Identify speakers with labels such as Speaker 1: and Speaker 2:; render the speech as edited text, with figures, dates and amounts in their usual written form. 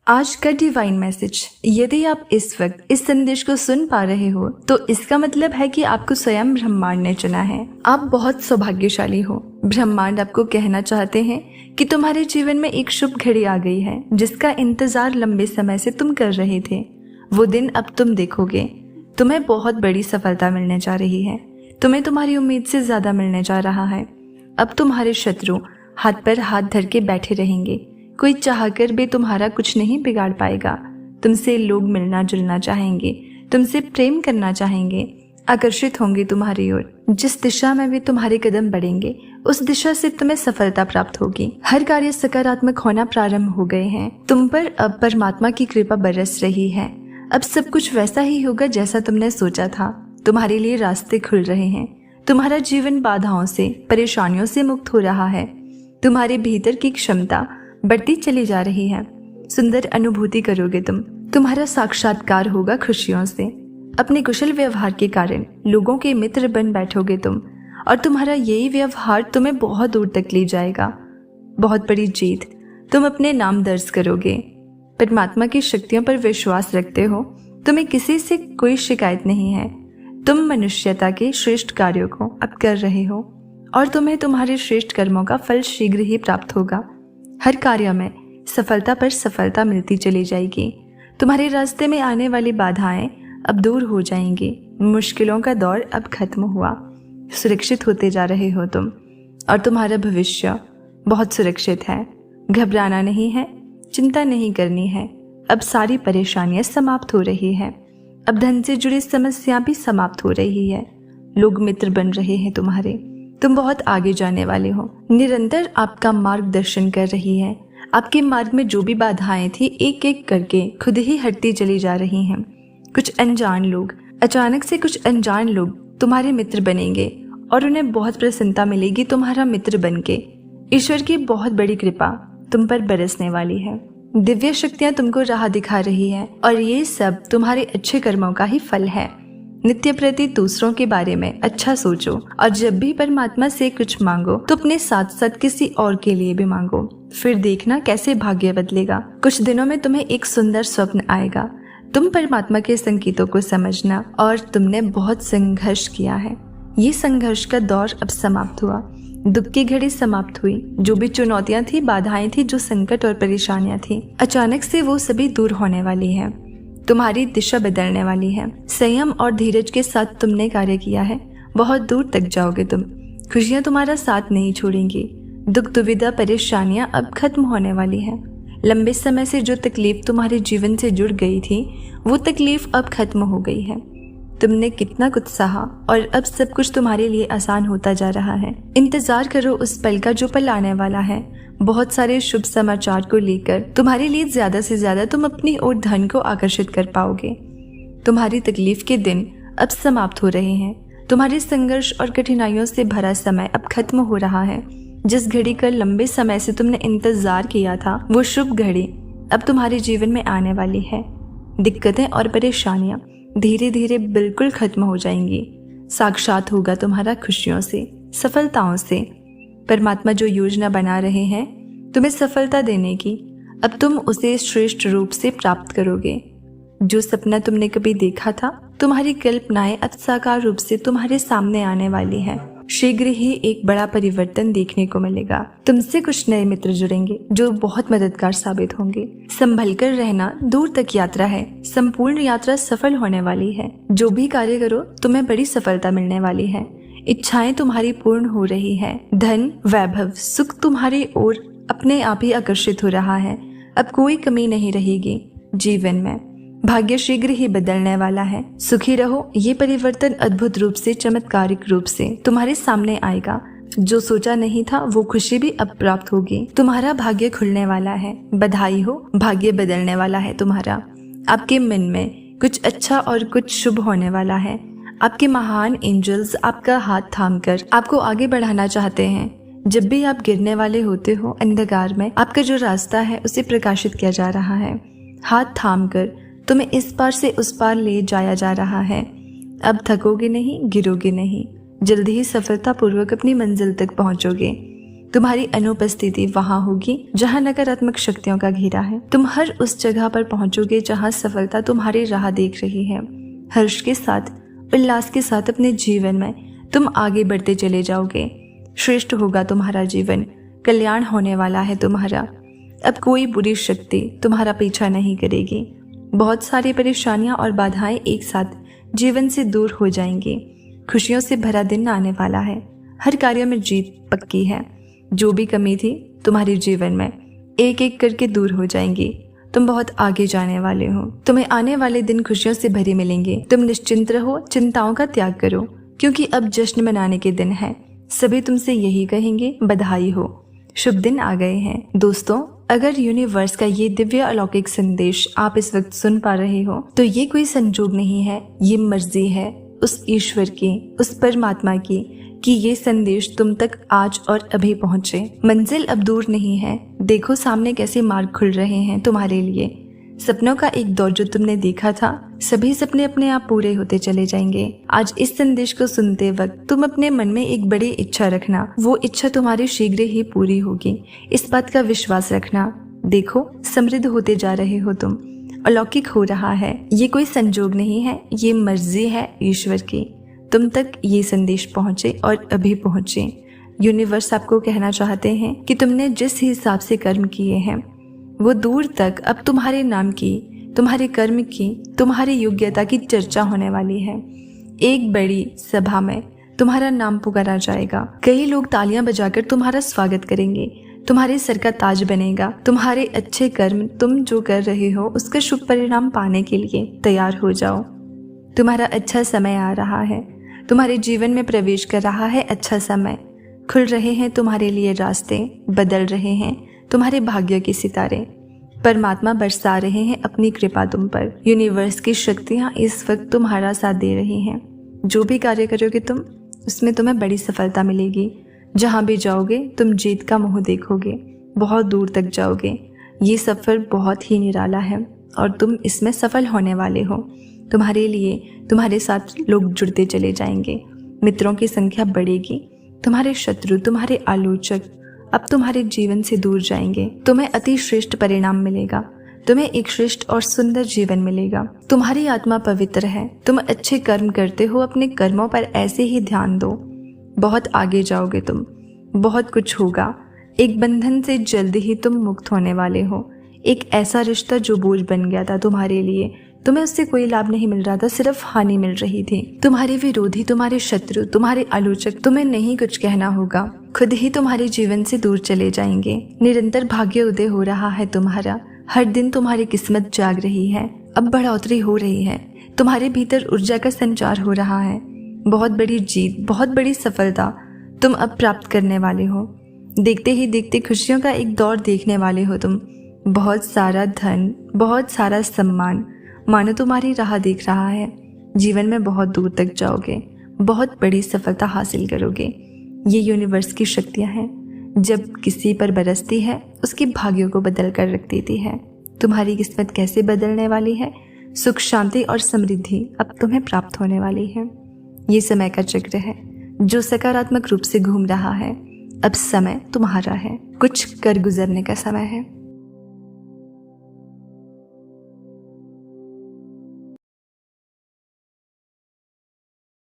Speaker 1: आज का divine message, यदि आप इस वक्त इस संदेश को सुन पा रहे हो तो इसका मतलब है कि आपको स्वयं ब्रह्मांड ने चुना है। आप बहुत सौभाग्यशाली हो। ब्रह्मांड आपको कहना चाहते हैं कि तुम्हारे जीवन में एक शुभ घड़ी आ गई है जिसका इंतजार लंबे समय से तुम कर रहे थे। वो दिन अब तुम देखोगे। तुम्हें बहुत बड़ी सफलता मिलने जा रही है। तुम्हें तुम्हारी उम्मीद से ज्यादा मिलने जा रहा है। अब तुम्हारे शत्रु हाथ पर हाथ धर के बैठे रहेंगे। कोई चाहकर भी तुम्हारा कुछ नहीं बिगाड़ पाएगा। तुमसे लोग मिलना जुलना चाहेंगे, तुमसे प्रेम करना चाहेंगे, आकर्षित होंगे तुम्हारी ओर। जिस दिशा में भी तुम्हारे कदम बढ़ेंगे उस दिशा से तुम्हें सफलता प्राप्त होगी। हर कार्य सकारात्मक होना प्रारंभ हो गए हैं। तुम पर अब परमात्मा की कृपा बरस रही है। अब सब कुछ वैसा ही होगा जैसा तुमने सोचा था। तुम्हारे लिए रास्ते खुल रहे हैं। तुम्हारा जीवन बाधाओं से, परेशानियों से मुक्त हो रहा है। तुम्हारे भीतर की क्षमता बढ़ती चली जा रही है। सुंदर अनुभूति करोगे तुम। तुम्हारा साक्षात्कार होगा खुशियों से। अपने कुशल व्यवहार के कारण लोगों के मित्र बन बैठोगे तुम, और तुम्हारा यही व्यवहार तुम्हें बहुत दूर तक ले जाएगा। बहुत बड़ी जीत तुम अपने नाम दर्ज करोगे। परमात्मा की शक्तियों पर विश्वास रखते हो। तुम्हें किसी से कोई शिकायत नहीं है। तुम मनुष्यता के श्रेष्ठ कार्यों को अब कर रहे हो और तुम्हें तुम्हारे श्रेष्ठ कर्मों का फल शीघ्र ही प्राप्त होगा। हर कार्य में सफलता पर सफलता मिलती चली जाएगी। तुम्हारे रास्ते में आने वाली बाधाएं अब दूर हो जाएंगी। मुश्किलों का दौर अब खत्म हुआ। सुरक्षित होते जा रहे हो तुम, और तुम्हारा भविष्य बहुत सुरक्षित है। घबराना नहीं है, चिंता नहीं करनी है। अब सारी परेशानियां समाप्त हो रही है। अब धन से जुड़ी समस्या भी समाप्त हो रही है। लोग मित्र बन रहे हैं तुम्हारे। तुम बहुत आगे जाने वाले हो। निरंतर आपका मार्गदर्शन कर रही है। आपके मार्ग में जो भी बाधाएं थी एक एक करके खुद ही हटती चली जा रही हैं। कुछ अनजान लोग, अचानक से कुछ अनजान लोग तुम्हारे मित्र बनेंगे और उन्हें बहुत प्रसन्नता मिलेगी तुम्हारा मित्र बनके। ईश्वर की बहुत बड़ी कृपा तुम पर बरसने वाली है। दिव्य शक्तियां तुमको राह दिखा रही है और ये सब तुम्हारे अच्छे कर्मों का ही फल है। नित्य प्रति दूसरों के बारे में अच्छा सोचो, और जब भी परमात्मा से कुछ मांगो तो अपने साथ साथ किसी और के लिए भी मांगो। फिर देखना कैसे भाग्य बदलेगा। कुछ दिनों में तुम्हें एक सुंदर स्वप्न आएगा। तुम परमात्मा के संकेतों को समझना, और तुमने बहुत संघर्ष किया है। ये संघर्ष का दौर अब समाप्त हुआ। दुख की घड़ी समाप्त हुई। जो भी चुनौतियां थी, बाधाएं थी, जो संकट और परेशानियां थी, अचानक से वो सभी दूर होने वाली है। तुम्हारी दिशा बदलने वाली है। संयम और धीरज के साथ तुमने कार्य किया है। बहुत दूर तक जाओगे तुम। खुशियां तुम्हारा साथ नहीं छोड़ेंगी। दुख, दुविधा, परेशानियां अब खत्म होने वाली है। लंबे समय से जो तकलीफ तुम्हारे जीवन से जुड़ गई थी, वो तकलीफ अब खत्म हो गई है। तुमने कितना कुछ सहा और अब सब कुछ तुम्हारे लिए आसान होता जा रहा है। इंतजार करो उस पल का जो पल आने वाला है। बहुत सारे शुभ समाचार को लेकर तुम्हारे लिए ज्यादा से ज्यादा तुम अपनी ओर धन को आकर्षित कर पाओगे। तुम्हारी तकलीफ के दिन अब समाप्त हो रहे हैं। तुम्हारे संघर्ष और कठिनाइयों से भरा समय अब खत्म हो रहा है। जिस घड़ी का लंबे समय से तुमने इंतजार किया था, वो शुभ घड़ी अब तुम्हारे जीवन में आने वाली है। दिक्कतें और परेशानियां धीरे धीरे बिल्कुल खत्म हो जाएंगी। साक्षात होगा तुम्हारा खुशियों से, सफलताओं से। परमात्मा जो योजना बना रहे हैं तुम्हें सफलता देने की, अब तुम उसे श्रेष्ठ रूप से प्राप्त करोगे। जो सपना तुमने कभी देखा था, तुम्हारी कल्पनाएं अब साकार रूप से तुम्हारे सामने आने वाली है। शीघ्र ही एक बड़ा परिवर्तन देखने को मिलेगा। तुमसे कुछ नए मित्र जुड़ेंगे जो बहुत मददगार साबित होंगे। संभल कर रहना, दूर तक यात्रा है। संपूर्ण यात्रा सफल होने वाली है। जो भी कार्य करो तुम्हें बड़ी सफलता मिलने वाली है। इच्छाएं तुम्हारी पूर्ण हो रही है। धन, वैभव, सुख तुम्हारी ओर अपने आप ही आकर्षित हो रहा है। अब कोई कमी नहीं रहेगी जीवन में। भाग्य शीघ्र ही बदलने वाला है। सुखी रहो। ये परिवर्तन अद्भुत रूप से, चमत्कारिक रूप से तुम्हारे सामने आएगा। जो सोचा नहीं था वो खुशी भी अब प्राप्त होगी। तुम्हारा भाग्य खुलने वाला है। बधाई हो, भाग्य बदलने वाला है तुम्हारा। आपके मन में कुछ अच्छा और कुछ शुभ होने वाला है। आपके महान एंजल्स आपका हाथ थामकर आपको आगे बढ़ाना चाहते हैं। जब भी आप गिरने वाले होते हो, अंधकार में आपका जो रास्ता है उसे प्रकाशित किया जा रहा है। हाथ थामकर तुम्हें इस पार से उस पार ले जाया जा रहा है। अब थकोगे नहीं, गिरोगे नहीं। जल्दी ही सफलता पूर्वक अपनी मंजिल तक पहुंचोगे। तुम्हारी अनुपस्थिति वहां होगी जहां नकारात्मक शक्तियों का घेरा है। तुम हर उस जगह पर पहुंचोगे जहां सफलता तुम्हारी राह देख रही है। हर्ष के साथ, उल्लास के साथ अपने जीवन में तुम आगे बढ़ते चले जाओगे। श्रेष्ठ होगा तुम्हारा जीवन, कल्याण होने वाला है तुम्हारा। अब कोई बुरी शक्ति तुम्हारा पीछा नहीं करेगी। बहुत सारी परेशानियां और बाधाएं एक साथ जीवन से दूर हो जाएंगी। खुशियों से भरा दिन आने वाला है। हर कार्य में जीत पक्की है। जो भी कमी थी तुम्हारे जीवन में एक एक करके दूर हो जाएंगी। तुम बहुत आगे जाने वाले हो। तुम्हें आने वाले दिन खुशियों से भरे मिलेंगे। तुम निश्चिंत रहो, चिंताओं का त्याग करो, क्योंकि अब जश्न मनाने के दिन है। सभी तुमसे यही कहेंगे, बधाई हो, शुभ दिन आ गए हैं। दोस्तों, अगर यूनिवर्स का ये दिव्य अलौकिक संदेश आप इस वक्त सुन पा रहे हो तो ये कोई संजोग नहीं है, ये मर्जी है उस ईश्वर की, उस परमात्मा की कि ये संदेश तुम तक आज और अभी पहुंचे। मंजिल अब दूर नहीं है। देखो सामने कैसे मार्ग खुल रहे हैं तुम्हारे लिए। सपनों का एक दौर जो तुमने देखा था, सभी सपने अपने आप पूरे होते चले जाएंगे। आज इस संदेश को सुनते वक्त तुम अपने मन में एक बड़ी इच्छा रखना। वो इच्छा तुम्हारी शीघ्र ही पूरी होगी। इस बात का विश्वास रखना। देखो समृद्ध होते जा रहे हो तुम। अलौकिक हो रहा है। ये कोई संजोग नहीं है, ये मर्जी है ईश्वर की। तुम तक ये संदेश पहुंचे और अभी पहुंचे। यूनिवर्स आपको कहना चाहते हैं कि तुमने जिस हिसाब से कर्म किए हैं वो दूर तक अब तुम्हारे नाम की, तुम्हारे कर्म की, तुम्हारी योग्यता की चर्चा होने वाली है। एक बड़ी सभा में तुम्हारा नाम पुकारा जाएगा। कई लोग तालियां बजाकर तुम्हारा स्वागत करेंगे। तुम्हारे सर का ताज बनेगा। तुम्हारे अच्छे कर्म तुम जो कर रहे हो उसका शुभ परिणाम पाने के लिए तैयार हो जाओ। तुम्हारा अच्छा समय आ रहा है। तुम्हारे जीवन में प्रवेश कर रहा है अच्छा समय। खुल रहे हैं तुम्हारे लिए रास्ते, बदल रहे हैं तुम्हारे भाग्य के सितारे। परमात्मा बरसा रहे हैं अपनी कृपा तुम पर। यूनिवर्स की शक्तियाँ इस वक्त तुम्हारा साथ दे रही हैं। जो भी कार्य करोगे तुम, उसमें तुम्हें बड़ी सफलता मिलेगी। जहाँ भी जाओगे तुम जीत का मुंह देखोगे, बहुत दूर तक जाओगे। ये सफ़र बहुत ही निराला है और तुम इसमें सफल होने वाले हो। तुम्हारे लिए तुम्हारे साथ लोग जुड़ते चले जाएंगे। मित्रों की संख्या बढ़ेगी। तुम्हारे शत्रु, तुम्हारे आलोचक अब तुम्हारे जीवन से दूर जाएंगे। तुम्हें अति श्रेष्ठ परिणाम मिलेगा। तुम्हें एक श्रेष्ठ और सुंदर जीवन मिलेगा। तुम्हारी आत्मा पवित्र है। तुम अच्छे कर्म करते हो। अपने कर्मों पर ऐसे ही ध्यान दो। बहुत आगे जाओगे तुम। बहुत कुछ होगा। एक बंधन से जल्द ही तुम मुक्त होने वाले हो। एक ऐसा रिश्ता जो बोझ बन गया था तुम्हारे लिए, तुम्हें उससे कोई लाभ नहीं मिल रहा था, सिर्फ हानि मिल रही थी। तुम्हारे विरोधी, तुम्हारे शत्रु, तुम्हारे आलोचक, तुम्हें नहीं कुछ कहना होगा। खुद ही तुम्हारे जीवन से दूर चले जाएंगे। निरंतर भाग्य उदय हो रहा है तुम्हारा। हर दिन तुम्हारी किस्मत जाग रही है। अब बढ़ोतरी हो रही है। तुम्हारे भीतर ऊर्जा का संचार हो रहा है। बहुत बड़ी जीत, बहुत बड़ी सफलता तुम अब प्राप्त करने वाले हो। देखते ही देखते खुशियों का एक दौर देखने वाले हो तुम। बहुत सारा धन, बहुत सारा सम्मान मानो तुम्हारी राह देख रहा है। जीवन में बहुत दूर तक जाओगे। बहुत बड़ी सफलता हासिल करोगे। ये यूनिवर्स की शक्तियाँ हैं। जब किसी पर बरसती है उसके भाग्यों को बदल कर रख देती है। तुम्हारी किस्मत कैसे बदलने वाली है? सुख, शांति और समृद्धि अब तुम्हें प्राप्त होने वाली है। ये समय का चक्र है जो सकारात्मक रूप से घूम रहा है। अब समय तुम्हारा है। कुछ कर गुजरने का समय है।